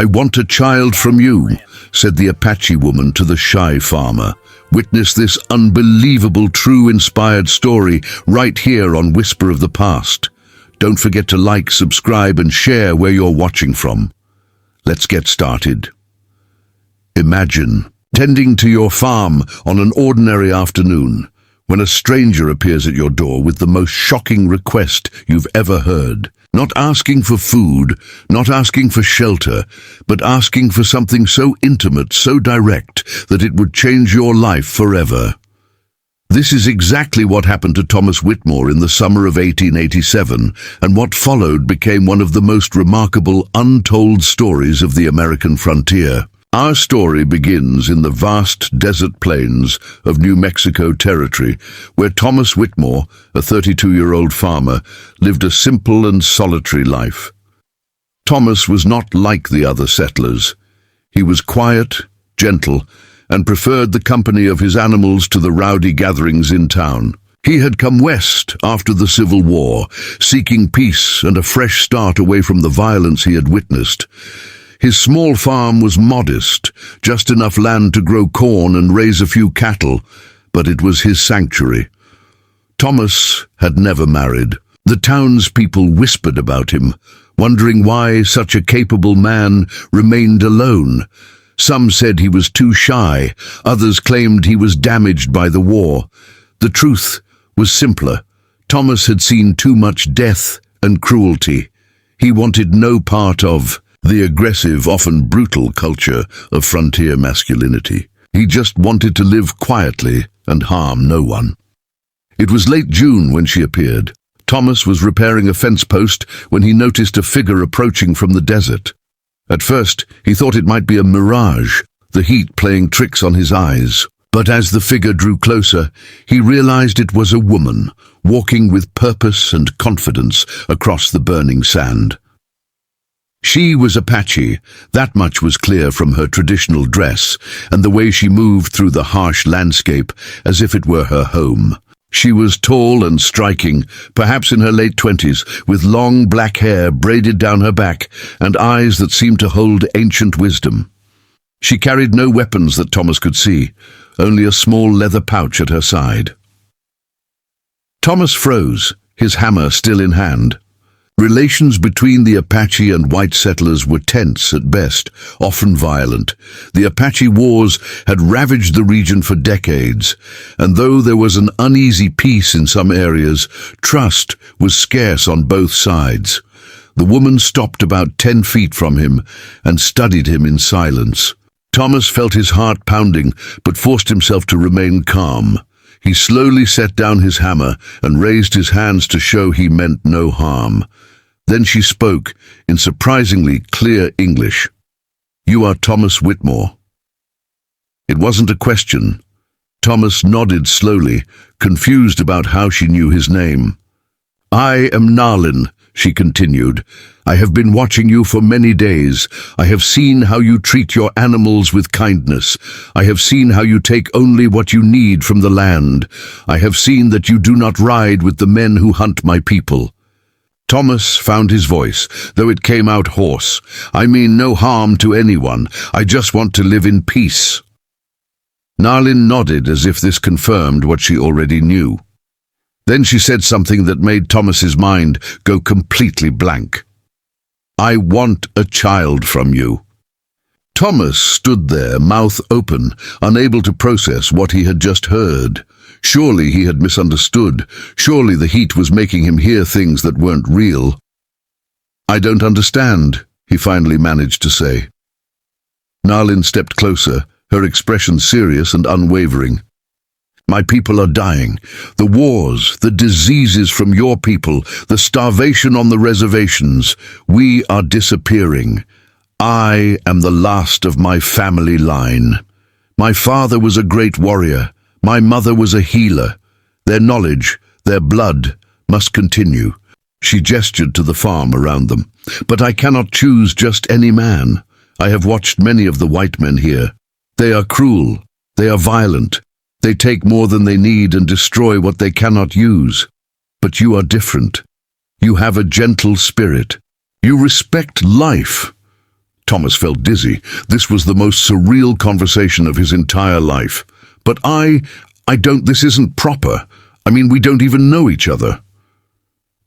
"I want a child from you," said the Apache woman to the shy farmer. Witness this unbelievable, true, inspired story right here on Whisper of the Past. Don't forget to like, subscribe, and share where you're watching from. Let's get started. Imagine tending to your farm on an ordinary afternoon when a stranger appears at your door with the most shocking request you've ever heard. Not asking for food, not asking for shelter, but asking for something so intimate, so direct, that it would change your life forever. This is exactly what happened to Thomas Whitmore in the summer of 1887, and what followed became one of the most remarkable untold stories of the American frontier. Our story begins in the vast desert plains of New Mexico Territory, where Thomas Whitmore, a 32-year-old farmer, lived a simple and solitary life. Thomas was not like the other settlers. He was quiet, gentle, and preferred the company of his animals to the rowdy gatherings in town. He had come west after the Civil War, seeking peace and a fresh start away from the violence he had witnessed. His small farm was modest, just enough land to grow corn and raise a few cattle, but it was his sanctuary. Thomas had never married. The townspeople whispered about him, wondering why such a capable man remained alone. Some said he was too shy, others claimed he was damaged by the war. The truth was simpler. Thomas had seen too much death and cruelty. He wanted no part of the aggressive, often brutal culture of frontier masculinity. He just wanted to live quietly and harm no one. It was late June when she appeared. Thomas was repairing a fence post when he noticed a figure approaching from the desert. At first, he thought it might be a mirage, the heat playing tricks on his eyes. But as the figure drew closer, he realized it was a woman, walking with purpose and confidence across the burning sand. She was Apache, that much was clear from her traditional dress and the way she moved through the harsh landscape as if it were her home. She was tall and striking, perhaps in her late 20s, with long black hair braided down her back and eyes that seemed to hold ancient wisdom. She carried no weapons that Thomas could see, only a small leather pouch at her side. Thomas froze, his hammer still in hand. Relations between the Apache and white settlers were tense at best, often violent. The Apache wars had ravaged the region for decades, and though there was an uneasy peace in some areas, trust was scarce on both sides. The woman stopped about 10 feet from him and studied him in silence. Thomas felt his heart pounding, but forced himself to remain calm. He slowly set down his hammer and raised his hands to show he meant no harm. Then she spoke in surprisingly clear English. "You are Thomas Whitmore." It wasn't a question. Thomas nodded slowly, confused about how she knew his name. "I am Nalin," she continued. "I have been watching you for many days. I have seen how you treat your animals with kindness. I have seen how you take only what you need from the land. I have seen that you do not ride with the men who hunt my people." Thomas found his voice, though it came out hoarse. "I mean no harm to anyone. I just want to live in peace." Nalin nodded as if this confirmed what she already knew. Then she said something that made Thomas's mind go completely blank. "I want a child from you." Thomas stood there, mouth open, unable to process what he had just heard. Surely he had misunderstood. Surely the heat was making him hear things that weren't real. "I don't understand," he finally managed to say. Nalin stepped closer, her expression serious and unwavering. "My people are dying. The wars, the diseases from your people, the starvation on the reservations. We are disappearing. I am the last of my family line. My father was a great warrior. My mother was a healer. Their knowledge, their blood, must continue." She gestured to the farm around them. "But I cannot choose just any man. I have watched many of the white men here. They are cruel. They are violent. They take more than they need and destroy what they cannot use. But you are different. You have a gentle spirit. You respect life." Thomas felt dizzy. This was the most surreal conversation of his entire life. But this isn't proper. I mean, we don't even know each other.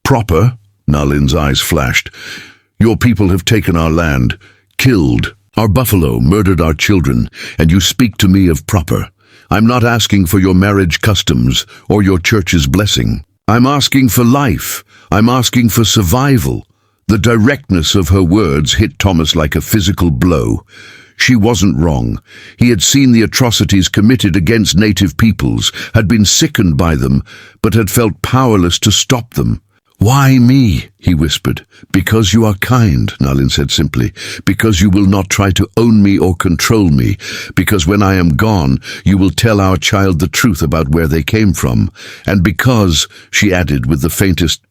Proper? Nalin's eyes flashed. Your people have taken our land, killed our buffalo, murdered our children, and you speak to me of proper. I'm not asking for your marriage customs or your church's blessing. I'm asking for life. I'm asking for survival. The directness of her words hit Thomas like a physical blow. She wasn't wrong. He had seen the atrocities committed against native peoples, had been sickened by them, but had felt powerless to stop them. "Why me?" he whispered. "Because you are kind," Nalin said simply. "Because you will not try to own me or control me. Because when I am gone, you will tell our child the truth about where they came from. And because," she added with the faintest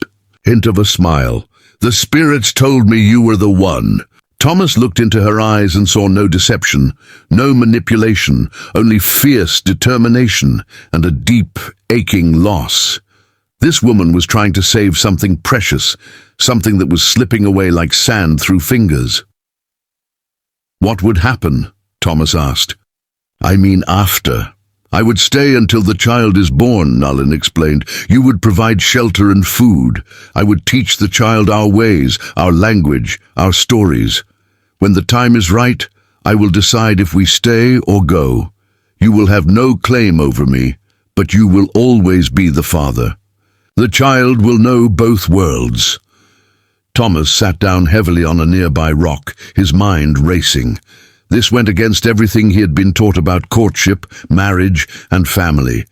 hint of a smile, "the spirits told me you were the one." Thomas looked into her eyes and saw no deception, no manipulation, only fierce determination and a deep, aching loss. This woman was trying to save something precious, something that was slipping away like sand through fingers. "What would happen?" Thomas asked. "I mean after. I would stay until the child is born," Nalin explained. "You would provide shelter and food. I would teach the child our ways, our language, our stories. When the time is right, I will decide if we stay or go. You will have no claim over me, but you will always be the father. The child will know both worlds." Thomas sat down heavily on a nearby rock, his mind racing. This went against everything he had been taught about courtship, marriage, and family.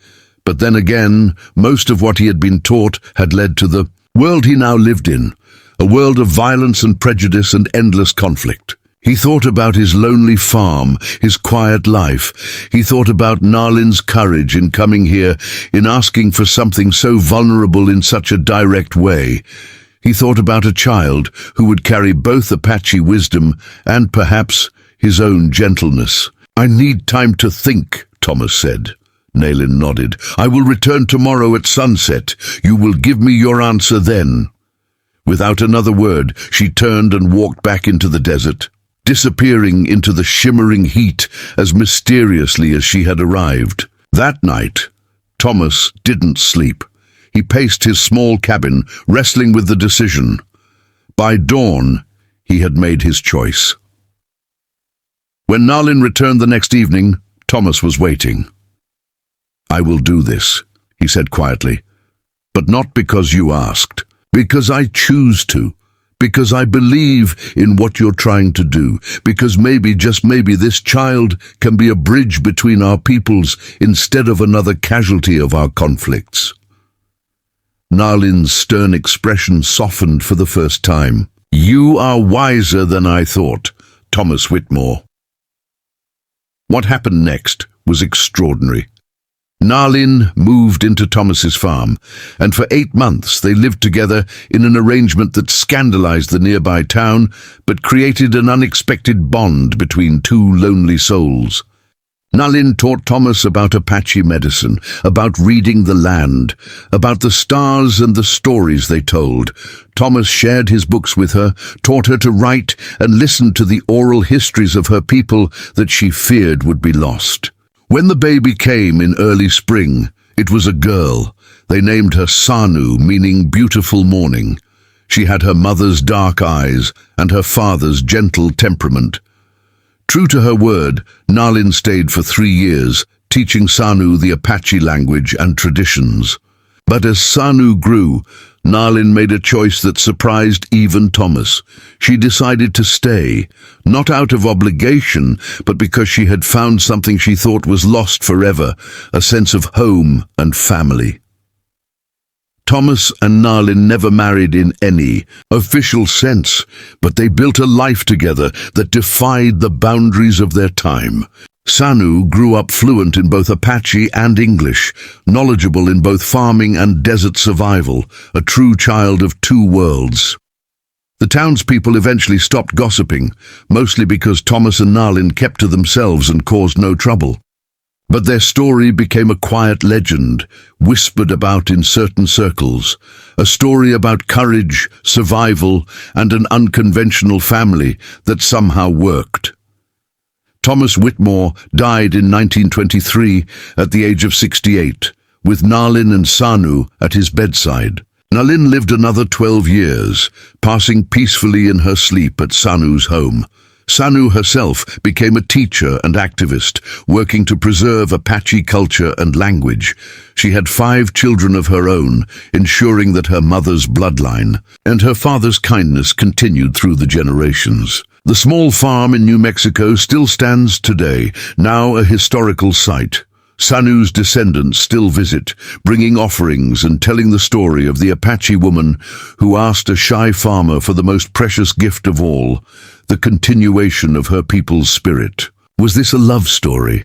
But then again, most of what he had been taught had led to the world he now lived in, a world of violence and prejudice and endless conflict. He thought about his lonely farm, his quiet life. He thought about Nalin's courage in coming here, in asking for something so vulnerable in such a direct way. He thought about a child who would carry both Apache wisdom and perhaps his own gentleness. "I need time to think," Thomas said. Nalin nodded. "I will return tomorrow at sunset. You will give me your answer then." Without another word, she turned and walked back into the desert, disappearing into the shimmering heat as mysteriously as she had arrived. That night, Thomas didn't sleep. He paced his small cabin, wrestling with the decision. By dawn, he had made his choice. When Nalin returned the next evening, Thomas was waiting. "I will do this," he said quietly, "but not because you asked. Because I choose to. Because I believe in what you're trying to do. Because maybe, just maybe, this child can be a bridge between our peoples instead of another casualty of our conflicts." Nalin's stern expression softened for the first time. "You are wiser than I thought, Thomas Whitmore." What happened next was extraordinary. Nalin moved into Thomas's farm, and for 8 months they lived together in an arrangement that scandalized the nearby town, but created an unexpected bond between two lonely souls. Nalin taught Thomas about Apache medicine, about reading the land, about the stars and the stories they told. Thomas shared his books with her, taught her to write, and listened to the oral histories of her people that she feared would be lost. When the baby came in early spring, it was a girl. They named her Sanu, meaning beautiful morning. She had her mother's dark eyes and her father's gentle temperament. True to her word, Nalin stayed for 3 years, teaching Sanu the Apache language and traditions. But as Sanu grew, Nalin made a choice that surprised even Thomas. She decided to stay, not out of obligation, but because she had found something she thought was lost forever, a sense of home and family. Thomas and Nalin never married in any official sense, but they built a life together that defied the boundaries of their time. Sanu grew up fluent in both Apache and English, knowledgeable in both farming and desert survival, a true child of two worlds. The townspeople eventually stopped gossiping, mostly because Thomas and Nalin kept to themselves and caused no trouble. But their story became a quiet legend, whispered about in certain circles, a story about courage, survival, and an unconventional family that somehow worked. Thomas Whitmore died in 1923 at the age of 68, with Nalin and Sanu at his bedside. Nalin lived another 12 years, passing peacefully in her sleep at Sanu's home. Sanu herself became a teacher and activist, working to preserve Apache culture and language. She had 5 children of her own, ensuring that her mother's bloodline and her father's kindness continued through the generations. The small farm in New Mexico still stands today, now a historical site. Sanu's descendants still visit, bringing offerings and telling the story of the Apache woman who asked a shy farmer for the most precious gift of all, the continuation of her people's spirit. Was this a love story?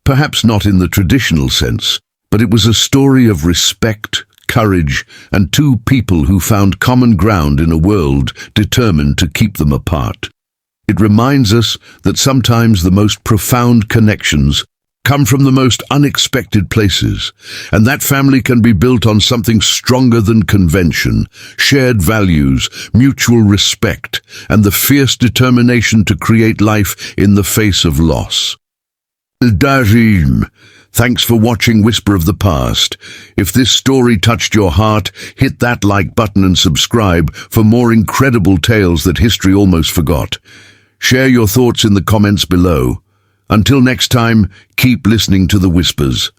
Perhaps not in the traditional sense, but it was a story of respect, courage, and 2 people who found common ground in a world determined to keep them apart. It reminds us that sometimes the most profound connections come from the most unexpected places, and that family can be built on something stronger than convention, shared values, mutual respect, and the fierce determination to create life in the face of loss. Darim. Thanks for watching Whisper of the Past. If this story touched your heart, hit that like button and subscribe for more incredible tales that history almost forgot. Share your thoughts in the comments below. Until next time, keep listening to the whispers.